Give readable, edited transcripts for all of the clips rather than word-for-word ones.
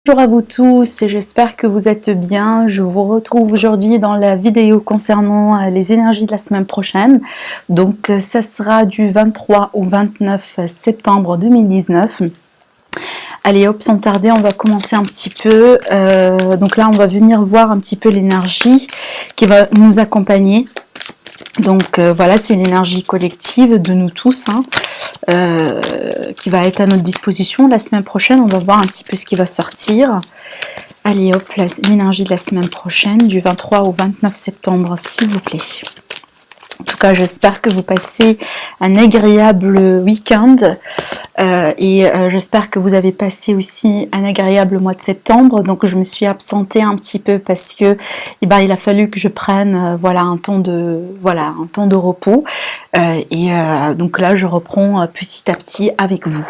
Bonjour à vous tous et j'espère que vous êtes bien. Je vous retrouve aujourd'hui dans la vidéo concernant les énergies de la semaine prochaine. Donc ça sera du 23 au 29 septembre 2019. Allez hop, sans tarder, on va commencer un petit peu. Donc là, on va venir voir un petit peu l'énergie qui va nous accompagner. Donc voilà, c'est l'énergie collective de nous tous qui va être à notre disposition. La semaine prochaine, on va voir un petit peu ce qui va sortir. Allez hop, l'énergie de la semaine prochaine, du 23 au 29 septembre, s'il vous plaît. En tout cas, j'espère que vous passez un agréable week-end et j'espère que vous avez passé aussi un agréable mois de septembre. Donc, je me suis absentée un petit peu parce que il a fallu que je prenne voilà un temps de repos donc là, je reprends petit à petit avec vous.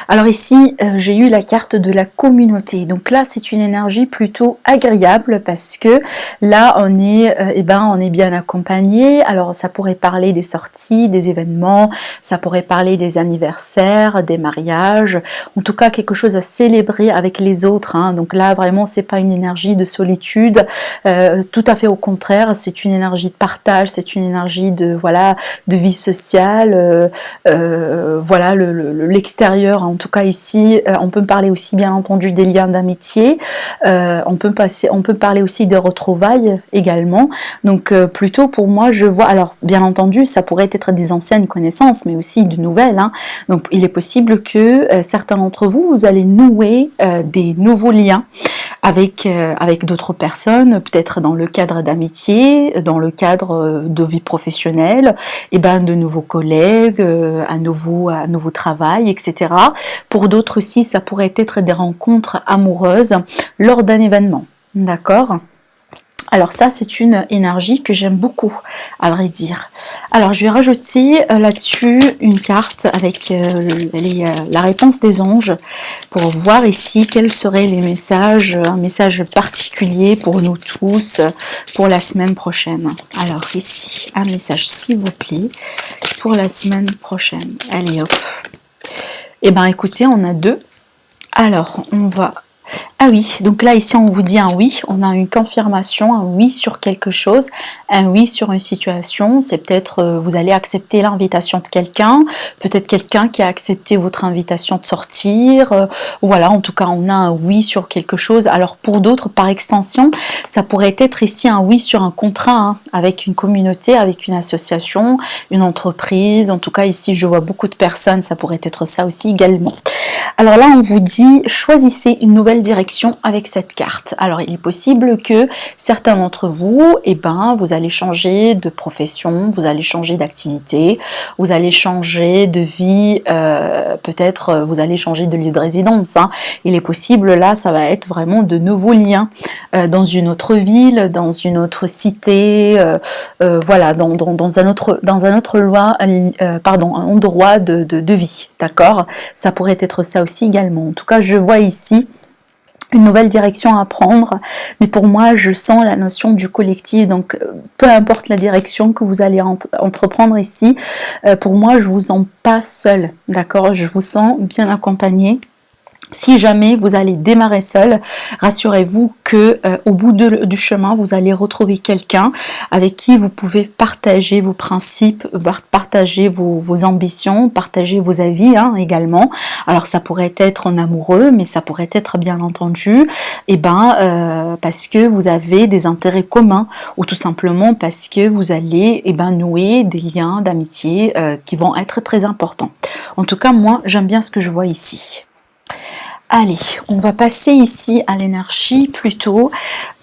Alors ici, j'ai eu la carte de la communauté. Donc là, c'est une énergie plutôt agréable parce que là, on est bien accompagné. Alors, ça pourrait parler des sorties, des événements, ça pourrait parler des anniversaires, des mariages, en tout cas quelque chose à célébrer avec les autres. Donc là, vraiment, c'est pas une énergie de solitude, tout à fait au contraire, c'est une énergie de partage, c'est une énergie de vie sociale, l'extérieur. En tout cas ici, on peut parler aussi bien entendu des liens d'amitié, on peut parler aussi des retrouvailles également. Donc plutôt pour moi, je vois, alors bien entendu, ça pourrait être des anciennes connaissances, mais aussi de nouvelles. Donc il est possible que certains d'entre vous, vous allez nouer des nouveaux liens avec d'autres personnes, peut-être dans le cadre d'amitié, dans le cadre de vie professionnelle, de nouveaux collègues, un nouveau travail, etc. Pour d'autres aussi, ça pourrait être des rencontres amoureuses lors d'un événement. D'accord ? Alors ça, c'est une énergie que j'aime beaucoup, à vrai dire. Alors, je vais rajouter là-dessus une carte avec la réponse des anges pour voir ici quels seraient les messages, un message particulier pour nous tous pour la semaine prochaine. Alors ici, un message s'il vous plaît pour la semaine prochaine. Allez hop. Eh bien écoutez, on a deux. Alors, on va... Ah oui, donc là ici on vous dit un oui, on a une confirmation, un oui sur quelque chose, un oui sur une situation, c'est peut-être vous allez accepter l'invitation de quelqu'un, peut-être quelqu'un qui a accepté votre invitation de sortir, voilà, en tout cas on a un oui sur quelque chose. Alors pour d'autres, par extension, ça pourrait être ici un oui sur un contrat avec une communauté, avec une association, une entreprise, en tout cas ici je vois beaucoup de personnes, ça pourrait être ça aussi également. Alors là on vous dit choisissez une nouvelle direction avec cette carte. Alors il est possible que certains d'entre vous, vous allez changer de profession, vous allez changer d'activité, vous allez changer de vie, peut-être vous allez changer de lieu de résidence. Il est possible là, ça va être vraiment de nouveaux liens dans une autre ville, dans une autre cité, dans un autre endroit de vie. D'accord ? Ça pourrait être ça aussi également. En tout cas, je vois ici une nouvelle direction à prendre, mais pour moi je sens la notion du collectif, donc peu importe la direction que vous allez entreprendre ici, pour moi je vous sens pas seul, d'accord, je vous sens bien accompagné. Si jamais vous allez démarrer seul, rassurez-vous que au bout du chemin, vous allez retrouver quelqu'un avec qui vous pouvez partager vos principes, partager vos ambitions, partager vos avis également. Alors ça pourrait être en amoureux, mais ça pourrait être bien entendu, parce que vous avez des intérêts communs, ou tout simplement parce que vous allez nouer des liens d'amitié qui vont être très importants. En tout cas, moi, j'aime bien ce que je vois ici. Allez, on va passer ici à l'énergie plutôt,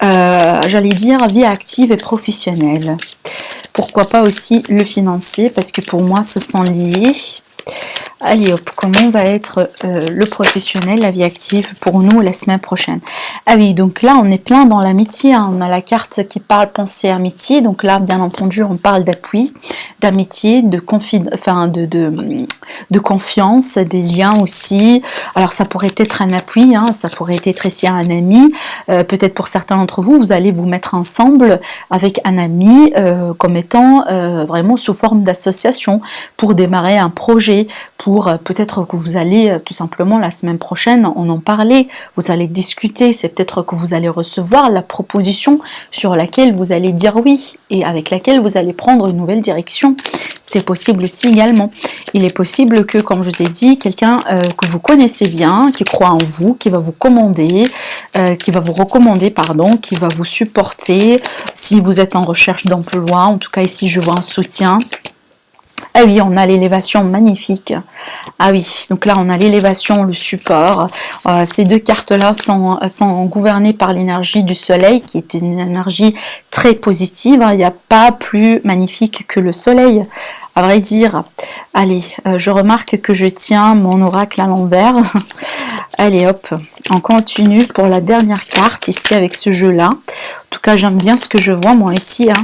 j'allais dire vie active et professionnelle. Pourquoi pas aussi le financier, parce que pour moi, ce sont liés. Allez hop, comment va être le professionnel, la vie active pour nous la semaine prochaine? Ah oui, donc là on est plein dans l'amitié, on a la carte qui parle pensée amitié, donc là bien entendu on parle d'appui, d'amitié, de confiance, des liens aussi. Alors ça pourrait être un appui, ça pourrait être ici un ami, peut-être pour certains d'entre vous, vous allez vous mettre ensemble avec un ami comme étant vraiment sous forme d'association pour démarrer un projet, pour pour peut-être que vous allez tout simplement la semaine prochaine en parler, vous allez discuter, c'est peut-être que vous allez recevoir la proposition sur laquelle vous allez dire oui et avec laquelle vous allez prendre une nouvelle direction. C'est possible aussi également. Il est possible que, comme je vous ai dit, quelqu'un que vous connaissez bien, qui croit en vous, qui va vous recommander, pardon, qui va vous supporter si vous êtes en recherche d'emploi. En tout cas, ici, je vois un soutien. Ah oui, on a l'élévation magnifique. Ah oui, donc là, on a l'élévation, le support. Ces deux cartes-là sont gouvernées par l'énergie du soleil, qui est une énergie très positive. Il n'y a pas plus magnifique que le soleil, à vrai dire. Allez, je remarque que je tiens mon oracle à l'envers. Allez, hop, on continue pour la dernière carte, ici, avec ce jeu-là. En tout cas, j'aime bien ce que je vois, moi, ici, hein.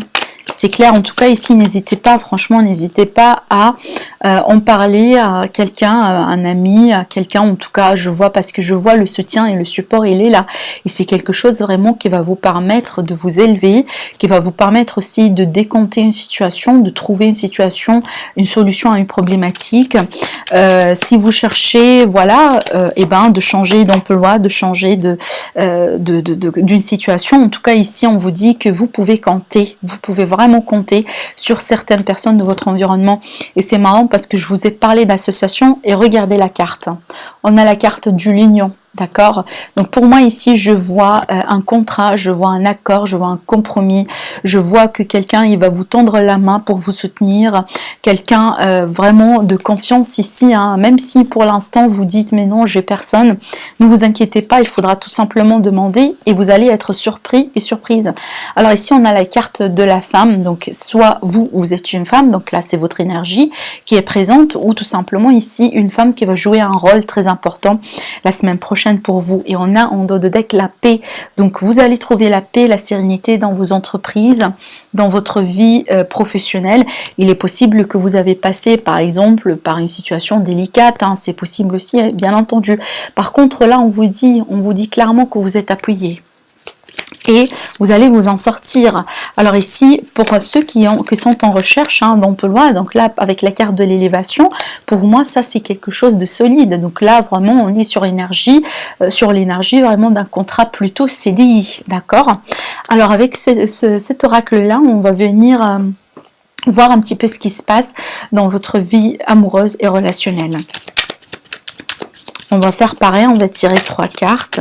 C'est clair, en tout cas ici, n'hésitez pas, franchement, n'hésitez pas à en parler à quelqu'un, à un ami, à quelqu'un, en tout cas, je vois, parce que je vois le soutien et le support, il est là. Et c'est quelque chose vraiment qui va vous permettre de vous élever, qui va vous permettre aussi de décompter une situation, de trouver une situation, une solution à une problématique. Si vous cherchez, voilà, et ben, de changer d'emploi, de changer d'une situation, en tout cas ici, on vous dit que vous pouvez compter, vous pouvez vraiment compter sur certaines personnes de votre environnement. Et c'est marrant parce que je vous ai parlé d'association et regardez la carte. On a la carte du lion. D'accord? Donc pour moi ici, je vois un contrat, je vois un accord, je vois un compromis, je vois que quelqu'un il va vous tendre la main pour vous soutenir, quelqu'un vraiment de confiance ici, hein, même si pour l'instant vous dites mais non j'ai personne, ne vous inquiétez pas, il faudra tout simplement demander et vous allez être surpris et surprise. Alors ici on a la carte de la femme, donc soit vous êtes une femme, donc là c'est votre énergie qui est présente, ou tout simplement ici une femme qui va jouer un rôle très important la semaine prochaine pour vous. Et on a en dos de deck la paix. Donc vous allez trouver la paix, la sérénité dans vos entreprises, dans votre vie professionnelle. Il est possible que vous avez passé par exemple par une situation délicate, hein, c'est possible aussi bien entendu. Par contre là on vous dit clairement que vous êtes appuyé. Et vous allez vous en sortir. Alors ici, pour ceux qui sont en recherche d'emploi, donc là, avec la carte de l'élévation, pour moi, ça, c'est quelque chose de solide. Donc là, vraiment, on est sur l'énergie vraiment d'un contrat plutôt CDI, d'accord? Alors, avec cet oracle-là, on va venir voir un petit peu ce qui se passe dans votre vie amoureuse et relationnelle. On va faire pareil, on va tirer 3 cartes.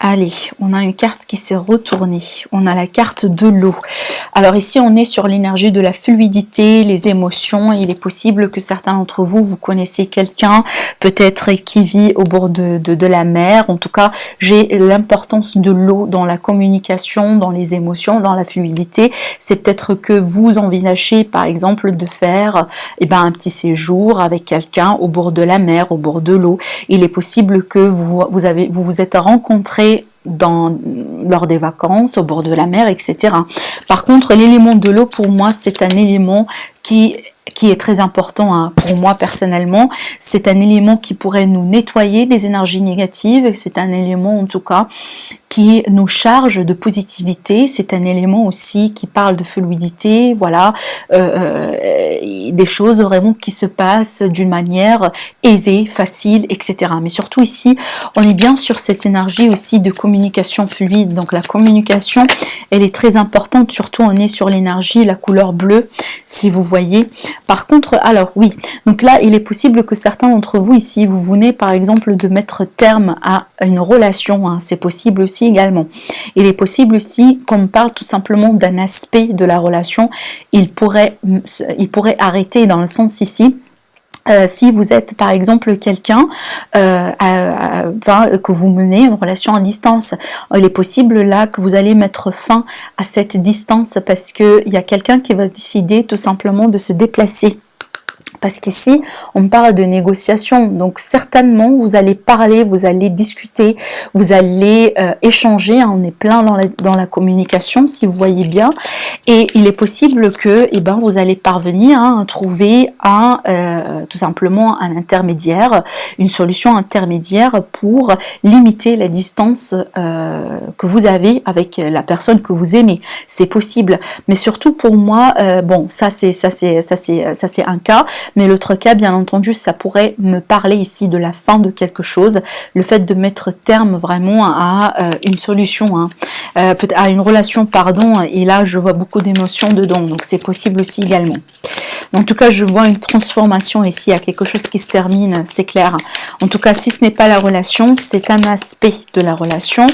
Allez, on a une carte qui s'est retournée. On a la carte de l'eau. Alors ici, on est sur l'énergie de la fluidité, les émotions. Il est possible que certains d'entre vous, vous connaissez quelqu'un, peut-être qui vit au bord de la mer. En tout cas, j'ai l'importance de l'eau dans la communication, dans les émotions, dans la fluidité. C'est peut-être que vous envisagez, par exemple, de faire un petit séjour avec quelqu'un au bord de la mer, au bord de l'eau. Il est possible que vous vous êtes rencontrés lors des vacances, au bord de la mer, etc. Par contre, l'élément de l'eau, pour moi, c'est un élément qui est très important pour moi personnellement. C'est un élément qui pourrait nous nettoyer des énergies négatives. C'est un élément, en tout cas, qui nous charge de positivité. C'est un élément aussi qui parle de fluidité, voilà, des choses vraiment qui se passent d'une manière aisée, facile, etc. Mais surtout ici, on est bien sur cette énergie aussi de communication fluide. Donc la communication, elle est très importante, surtout on est sur l'énergie, la couleur bleue, si vous voyez. Par contre, alors oui, donc là, il est possible que certains d'entre vous ici, vous venez par exemple de mettre terme à une relation, hein, c'est possible aussi également. Il est possible aussi qu'on parle tout simplement d'un aspect de la relation, il pourrait arrêter dans le sens ici. Si vous êtes par exemple quelqu'un que vous menez une relation à distance, il est possible là que vous allez mettre fin à cette distance parce que il y a quelqu'un qui va décider tout simplement de se déplacer. Parce qu'ici, on parle de négociation. Donc, certainement, vous allez parler, vous allez discuter, vous allez échanger. Hein, on est plein dans la communication, si vous voyez bien. Et il est possible que vous allez parvenir à trouver tout simplement un intermédiaire, une solution intermédiaire pour limiter la distance que vous avez avec la personne que vous aimez. C'est possible. Mais surtout pour moi, ça c'est un cas. mais l'autre cas, bien entendu, ça pourrait me parler ici de la fin de quelque chose, le fait de mettre terme vraiment à une solution, hein, à une relation, pardon, et là je vois beaucoup d'émotions dedans, donc c'est possible aussi également. En tout cas, je vois une transformation ici, il y a quelque chose qui se termine, c'est clair. En tout cas, si ce n'est pas la relation, c'est un aspect de la relation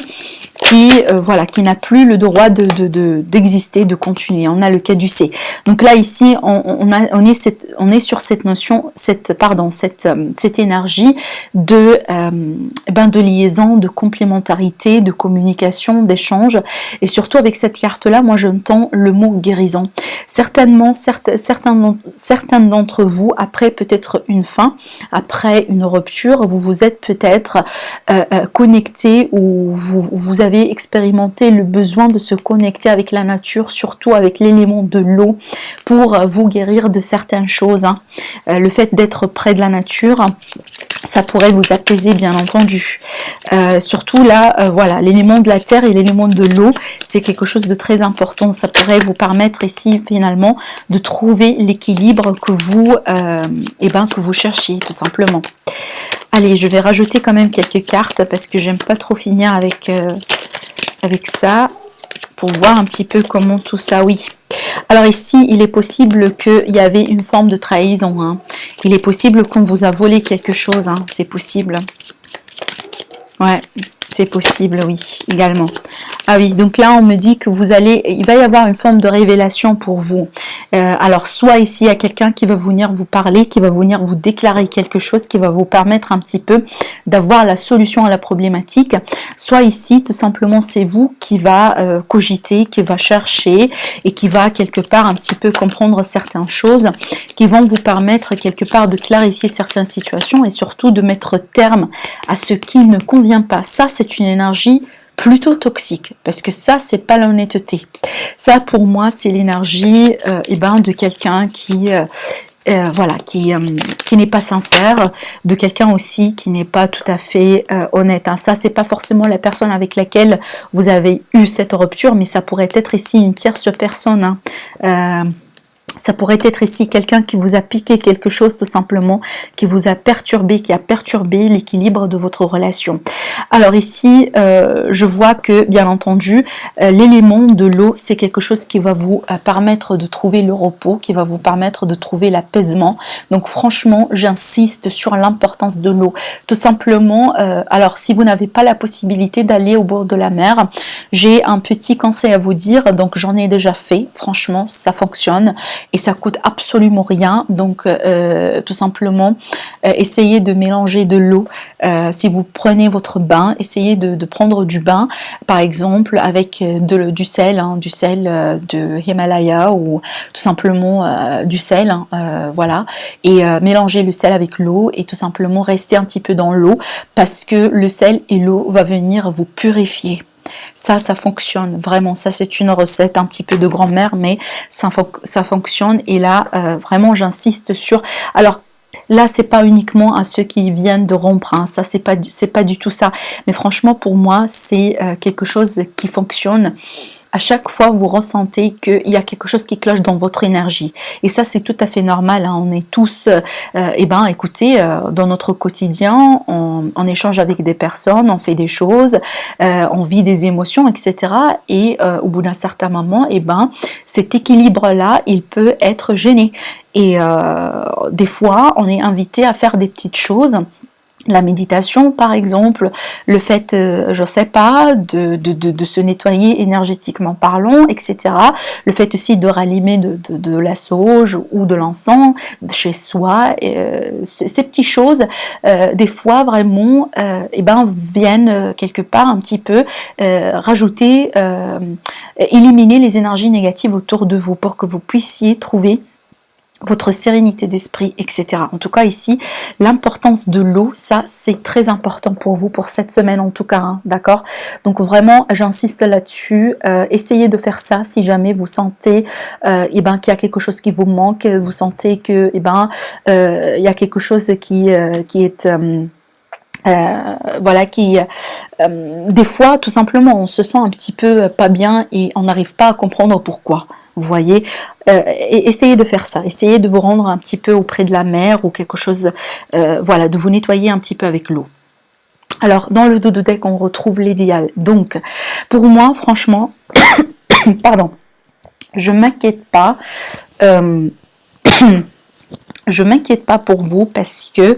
qui voilà, qui n'a plus le droit d'exister, de continuer. On a le caducé. Donc là ici, on est sur cette notion, cette énergie de de liaison, de complémentarité, de communication, d'échange. Et surtout avec cette carte-là, moi j'entends le mot guérison. Certainement, certains d'entre vous, après peut-être une fin, après une rupture, vous vous êtes peut-être connecté ou vous avez expérimenter le besoin de se connecter avec la nature, surtout avec l'élément de l'eau, pour vous guérir de certaines choses, hein. Le fait d'être près de la nature, ça pourrait vous apaiser, bien entendu. Surtout là, voilà, l'élément de la terre et l'élément de l'eau, c'est quelque chose de très important. Ça pourrait vous permettre ici, finalement, de trouver l'équilibre que vous cherchiez, tout simplement. Allez, je vais rajouter quand même quelques cartes parce que j'aime pas trop finir avec ça, pour voir un petit peu comment tout ça, oui. Alors ici, il est possible qu'il y avait une forme de trahison, hein. Il est possible qu'on vous a volé quelque chose, hein. C'est possible. Ouais, c'est possible, oui, également. Ah oui, donc là, on me dit que il va y avoir une forme de révélation pour vous. Alors, soit ici, il y a quelqu'un qui va venir vous parler, qui va venir vous déclarer quelque chose, qui va vous permettre un petit peu d'avoir la solution à la problématique. Soit ici, tout simplement, c'est vous qui va cogiter, qui va chercher et qui va quelque part un petit peu comprendre certaines choses, qui vont vous permettre quelque part de clarifier certaines situations et surtout de mettre terme à ce qui ne convient pas. Ça, c'est une énergie plutôt toxique, parce que ça, c'est pas l'honnêteté. Ça, pour moi, c'est l'énergie de quelqu'un qui n'est pas sincère, de quelqu'un aussi qui n'est pas tout à fait honnête, hein. Ça, c'est pas forcément la personne avec laquelle vous avez eu cette rupture, mais ça pourrait être ici une tierce personne, hein. Ça pourrait être ici quelqu'un qui vous a piqué quelque chose tout simplement, qui vous a perturbé, qui a perturbé l'équilibre de votre relation. Alors ici, je vois que bien entendu, l'élément de l'eau, c'est quelque chose qui va vous permettre de trouver le repos, qui va vous permettre de trouver l'apaisement. Donc franchement, j'insiste sur l'importance de l'eau. Tout simplement, alors si vous n'avez pas la possibilité d'aller au bord de la mer, j'ai un petit conseil à vous dire, donc j'en ai déjà fait, franchement, ça fonctionne. Et ça coûte absolument rien, donc tout simplement essayez de mélanger de l'eau. Si vous prenez votre bain, essayez de prendre du bain, par exemple avec du sel, hein, du sel de Himalaya ou tout simplement du sel, hein, voilà, et mélangez le sel avec l'eau et tout simplement restez un petit peu dans l'eau parce que le sel et l'eau va venir vous purifier. Ça fonctionne vraiment. Ça, c'est une recette un petit peu de grand-mère, mais ça fonctionne. Et là, vraiment, j'insiste sur... Alors, là, c'est pas uniquement à ceux qui viennent de rompre, hein. Ça, c'est pas du tout ça. Mais franchement, pour moi, c'est quelque chose qui fonctionne. À chaque fois, vous ressentez qu'il y a quelque chose qui cloche dans votre énergie. Et ça, c'est tout à fait normal, hein. On est tous, écoutez, dans notre quotidien, on échange avec des personnes, on fait des choses, on vit des émotions, etc. Et au bout d'un certain moment, cet équilibre-là, il peut être gêné. Et des fois, on est invité à faire des petites choses. La méditation, par exemple, le fait, je sais pas, de se nettoyer énergétiquement parlant, etc. Le fait aussi de rallumer de la sauge ou de l'encens chez soi. Ces petites choses, des fois, vraiment, viennent quelque part un petit peu rajouter, éliminer les énergies négatives autour de vous pour que vous puissiez trouver votre sérénité d'esprit, etc. En tout cas ici, l'importance de l'eau, ça c'est très important pour vous, pour cette semaine en tout cas, hein, d'accord? Donc vraiment, j'insiste là-dessus, essayez de faire ça si jamais vous sentez qu'il y a quelque chose qui vous manque, vous sentez que il y a quelque chose qui est voilà, qui des fois tout simplement on se sent un petit peu pas bien et on n'arrive pas à comprendre pourquoi. Vous voyez, et essayez de faire ça, essayez de vous rendre un petit peu auprès de la mer ou quelque chose, voilà, de vous nettoyer un petit peu avec l'eau. Alors dans le dodo deck on retrouve l'idéal. Donc pour moi franchement, pardon, je m'inquiète pas. Je m'inquiète pas pour vous parce que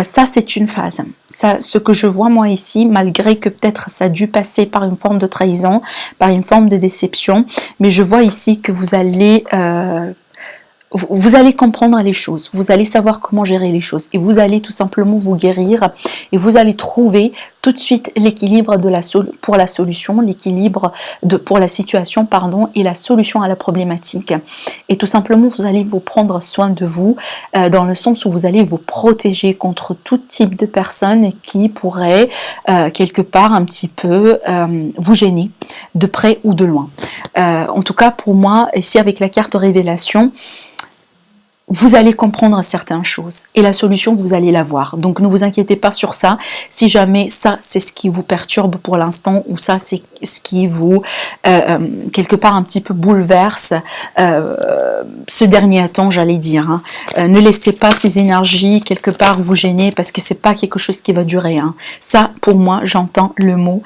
ça c'est une phase. Ça, ce que je vois moi ici, malgré que peut-être ça a dû passer par une forme de trahison, par une forme de déception, mais je vois ici que vous allez comprendre les choses, vous allez savoir comment gérer les choses et vous allez tout simplement vous guérir et vous allez trouver tout de suite l'équilibre pour la solution, l'équilibre pour la situation, pardon, et la solution à la problématique. Et tout simplement, vous allez vous prendre soin de vous dans le sens où vous allez vous protéger contre tout type de personnes qui pourraient quelque part un petit peu vous gêner de près ou de loin. En tout cas, pour moi, ici avec la carte révélation, vous allez comprendre certaines choses et la solution vous allez la voir. Donc ne vous inquiétez pas sur ça. Si jamais ça c'est ce qui vous perturbe pour l'instant ou ça c'est ce qui vous quelque part un petit peu bouleverse ce dernier temps, j'allais dire. Hein. Ne laissez pas ces énergies quelque part vous gêner parce que c'est pas quelque chose qui va durer. Hein. Ça pour moi j'entends le mot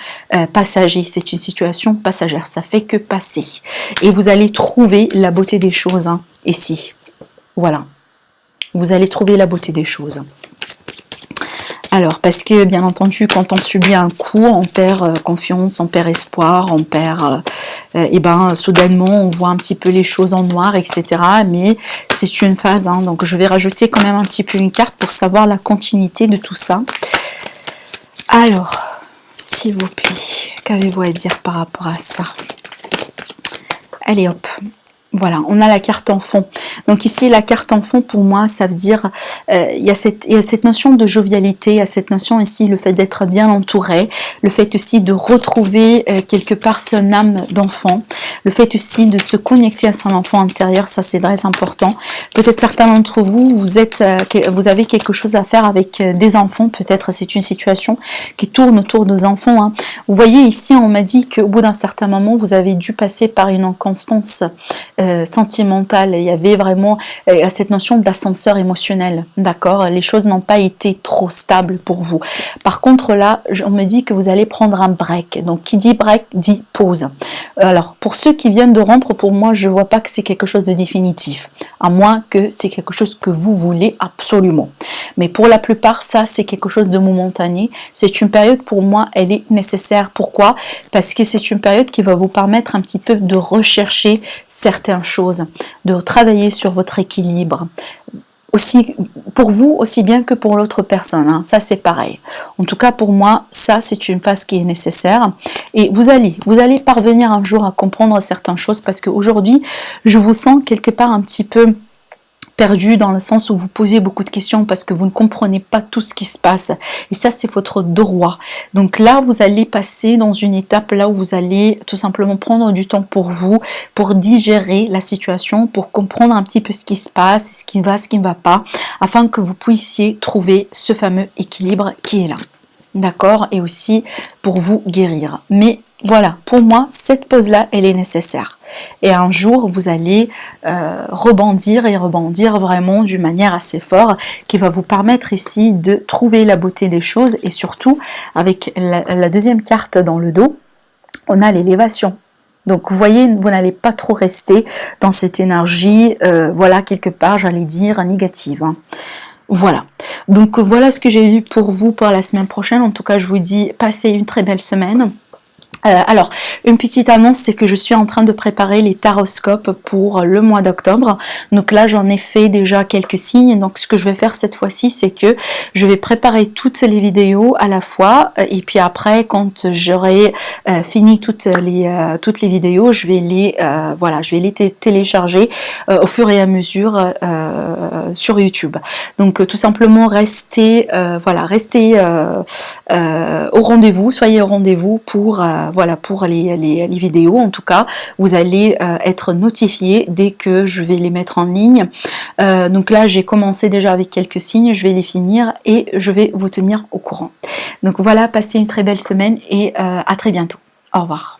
passager. C'est une situation passagère. Ça fait que passer. Et vous allez trouver la beauté des choses hein, ici. Voilà, vous allez trouver la beauté des choses. Alors, parce que bien entendu, quand on subit un coup, on perd confiance, on perd espoir, on perd, et ben, soudainement, on voit un petit peu les choses en noir, etc. Mais c'est une phase, hein, donc je vais rajouter quand même un petit peu une carte pour savoir la continuité de tout ça. Alors, s'il vous plaît, qu'avez-vous à dire par rapport à ça? Allez hop. Voilà, on a la carte en fond. Donc ici, la carte en fond, pour moi, ça veut dire, il y a cette notion de jovialité, il y a cette notion ici, le fait d'être bien entouré, le fait aussi de retrouver quelque part son âme d'enfant, le fait aussi de se connecter à son enfant intérieur, ça c'est très important. Peut-être certains d'entre vous, vous avez quelque chose à faire avec des enfants, peut-être c'est une situation qui tourne autour des enfants. Hein. Vous voyez ici, on m'a dit qu'au bout d'un certain moment, vous avez dû passer par une inconstance sentimentale. Il y avait vraiment cette notion d'ascenseur émotionnel, d'accord? Les choses n'ont pas été trop stables pour vous. Par contre là, on me dit que vous allez prendre un break. Donc qui dit break dit pause. Alors pour ceux qui viennent de rompre, pour moi je vois pas que c'est quelque chose de définitif, à moins que c'est quelque chose que vous voulez absolument. Mais pour la plupart, ça c'est quelque chose de momentané. C'est une période, pour moi, elle est nécessaire. Pourquoi? Parce que c'est une période qui va vous permettre un petit peu de rechercher certaines choses, de travailler sur votre équilibre. Aussi pour vous, aussi bien que pour l'autre personne, hein. Ça c'est pareil. En tout cas pour moi, ça c'est une phase qui est nécessaire. Et vous allez parvenir un jour à comprendre certaines choses parce qu'aujourd'hui, je vous sens quelque part un petit peu perdu dans le sens où vous posez beaucoup de questions parce que vous ne comprenez pas tout ce qui se passe et ça c'est votre droit. Donc là vous allez passer dans une étape là où vous allez tout simplement prendre du temps pour vous, pour digérer la situation, pour comprendre un petit peu ce qui se passe, ce qui ne va pas, afin que vous puissiez trouver ce fameux équilibre qui est là. D'accord? Et aussi pour vous guérir. Mais voilà, pour moi, cette pause-là, elle est nécessaire. Et un jour, vous allez rebondir et rebondir vraiment d'une manière assez forte qui va vous permettre ici de trouver la beauté des choses et surtout, avec la deuxième carte dans le dos, on a l'élévation. Donc vous voyez, vous n'allez pas trop rester dans cette énergie, voilà, quelque part, j'allais dire, négative. Hein. Voilà, donc voilà ce que j'ai eu pour vous pour la semaine prochaine. En tout cas, je vous dis, passez une très belle semaine. Alors, une petite annonce, c'est que je suis en train de préparer les taroscopes pour le mois d'octobre. Donc là, j'en ai fait déjà quelques signes. Donc, ce que je vais faire cette fois-ci, c'est que je vais préparer toutes les vidéos à la fois. Et puis après, quand j'aurai fini toutes les vidéos, je vais les télécharger au fur et à mesure sur YouTube. Donc, tout simplement, restez au rendez-vous, soyez au rendez-vous pour voilà, pour les vidéos en tout cas, vous allez être notifié dès que je vais les mettre en ligne. Donc là j'ai commencé déjà avec quelques signes, je vais les finir et je vais vous tenir au courant. Donc voilà, passez une très belle semaine et à très bientôt. Au revoir.